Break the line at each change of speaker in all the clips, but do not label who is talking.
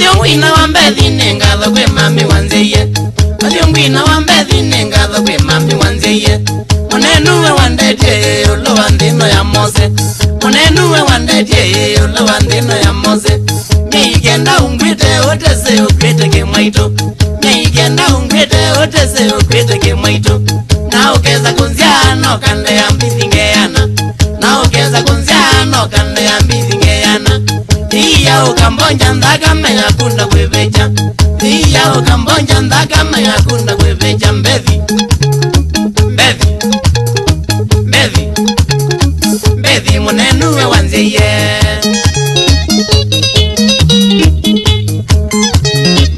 Adiongwina wa mbethi nengatho kwe mami wanzeye. Adiongwina wa mbethi nengatho kwe mami wanzeye. Munenuwe wandete ulo wandino ya mose. Munenuwe wandete ulo wandino ya mose. Meigenda ungwite otese ukwete kemwaito. Meigenda ungwite otese ukwete kemwaito. Na ukeza kunziano kande ya mbizingeana. Na ukeza kunziano kande ya mbizingeana. Iya ukambonja ndaka mega kunda kwevecha. Iya ukambonja ndaka mega kunda kwevecha mbevi. Mbevi. Mbevi. Mbevi munenuwe wanzeye.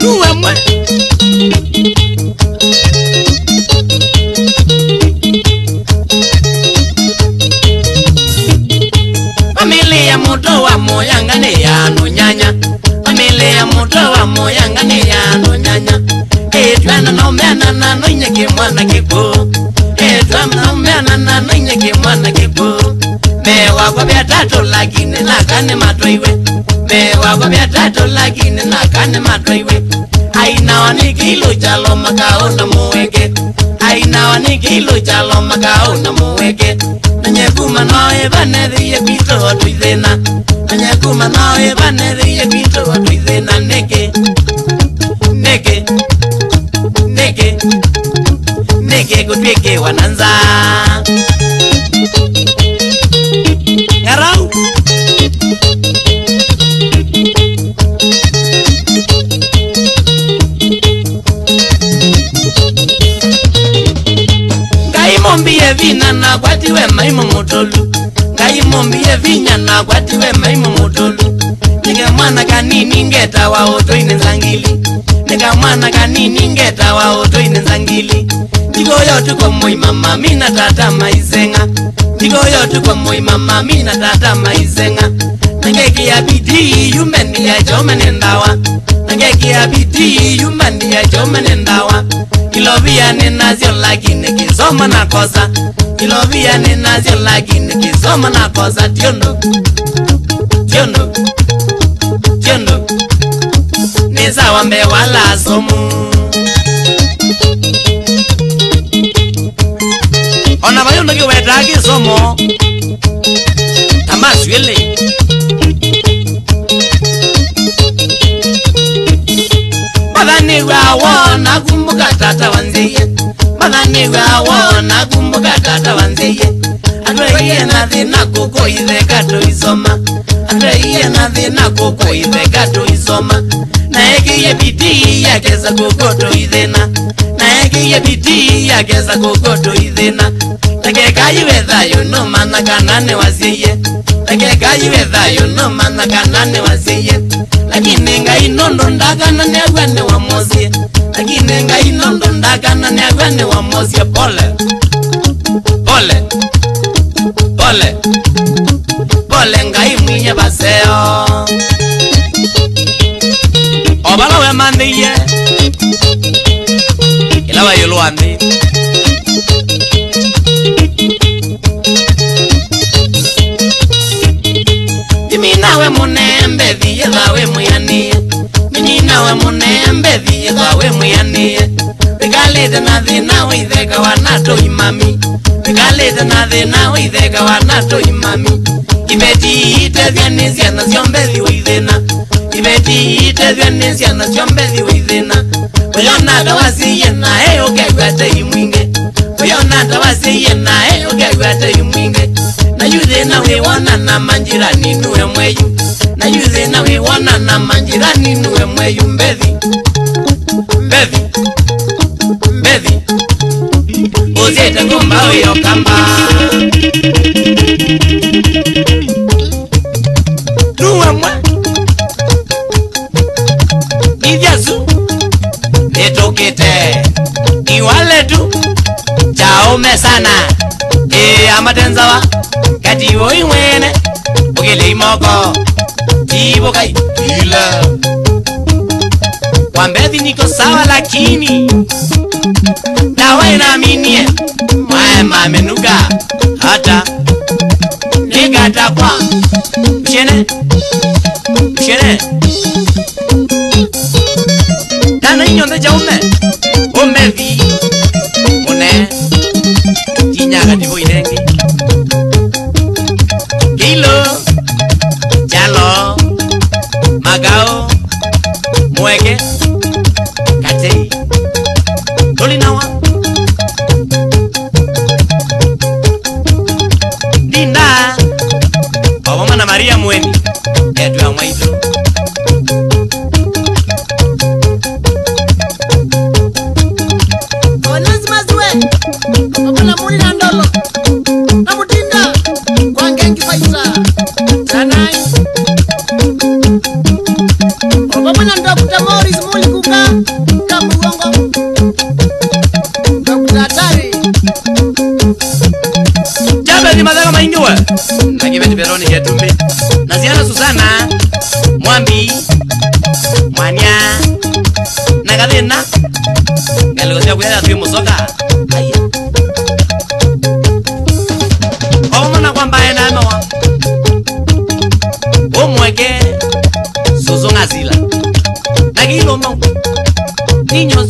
Nuwe mwe. Familia muto wa moyanga ne ya no nyanya. Familia muto wa moyanga ne ya no nyanya. Etwana no mena na no nyeke mwana kiko. Etwana no mena na no nyeke mwana kiko. Mewa kwa bia tatu lakini nakane matoiwe. Mewa kwa bia tatu lakini nakane matoiwe. Aina wani kilo chalo makao na muweke. Aina wani kilo chalo makao na muweke. Nanyekuma noe baneriye kwito watu izena. Nanyekuma noe baneriye kwito watu izena. Neke Neke Neke Neke kutweke wananza Yarau Ngaimombiye vina na kwatiwe maimu mutolu. Ngaimombiye vinya na kwatiwe maimu mutolu. Nika mwana kanini ngeta wa oto inenzangili. Nika mwana kanini ngeta wa oto inenzangili. Ndiko yotu kwa moi mama mina tata maizenga. Ndiko yotu kwa moi mama mina tata maizenga. Nangeki ya bidii yumendi ya jome nendawa. Nangeki ya bidii yumendi ya jome nendawa. Ilovia ninazio lakini kisoma na kosa. Ilovia ninazio lakini kisoma na kosa. Tiondo Tiondo Tiondo Nisa wambe wala somu. Ona bayo nge weta kisomo. Tamaswele Madhani wawona kumbuka tata wanzeye. Madhani wawona kumbuka tata wanzeye. Atweye na dhina koko idhekato isoma. Atweye na dhina koko idhekato isoma. Na egiye bidii yakeza kokoto idhena. Na egiye bidii yakeza kokoto idhena. Takeka iwethayo no mana kanane wazeye. Takeka iwethayo no mana kanane wazeye. Lakini ngai nondo ndakana ne agwane wa mozie. Lakini ngai nondo ndakana ne agwane wa mozie. Pole Pole Pole Pole ngai mwenye baseo. Obala we mandiye Ilawa yulu andi Mimi nawe munembe viye dhawe muyaniye. Mimi nawe munembe viye dhawe muyaniye. Vikalete na dhina witheka wanato imami. Vikalete na dhina witheka wanato imami. Ibeti ite vyanizia na ziombezi withena. Ibeti ite vyanizia na ziombezi withena. Uyona dawasiye na eyo kegwate imwinge. Uyona dawasiye na eyo kegwate imwinge. Na yuze na wiwana na manjirani nuwe mweyu. Na yuze na wiwana na manjirani nuwe mweyu. Mbevi Mbevi Mbevi Uzete kumba uyo kamba. Nuwe mwe Nivyazu Netokete Iwale tu Chaume sana Amatenzawa Kati woi mwene Ogele imoko Ibo kai Ila Wambethi niko sawa lakini Dawa inaminie Mwaema menuka Hata Nika takwa Mshene Mshene Kana inyonde jaume Omevi One Tinyaga divo inengi Kilo Jalo Magao Mwege Katei Tolinawa Dinda Obama Maria Mweni Edwa Mwaito
Lazima ziwe Obama Mweni na ndolo na Mutinda kwa Ngengi Faisa Tanai Obama na Dr. Morris Muli Kuka Kamugongo Dr. Atari
Jabe ni madhaga maingiwa Nagiveti Veroni Getumbi Naziana Susana Mwambi Mwanya Nagadina Galugosia kuyaya tui musoka Aya Omona kwa mbae na mewa Omweke Susu ngazila Nagilo mo Niño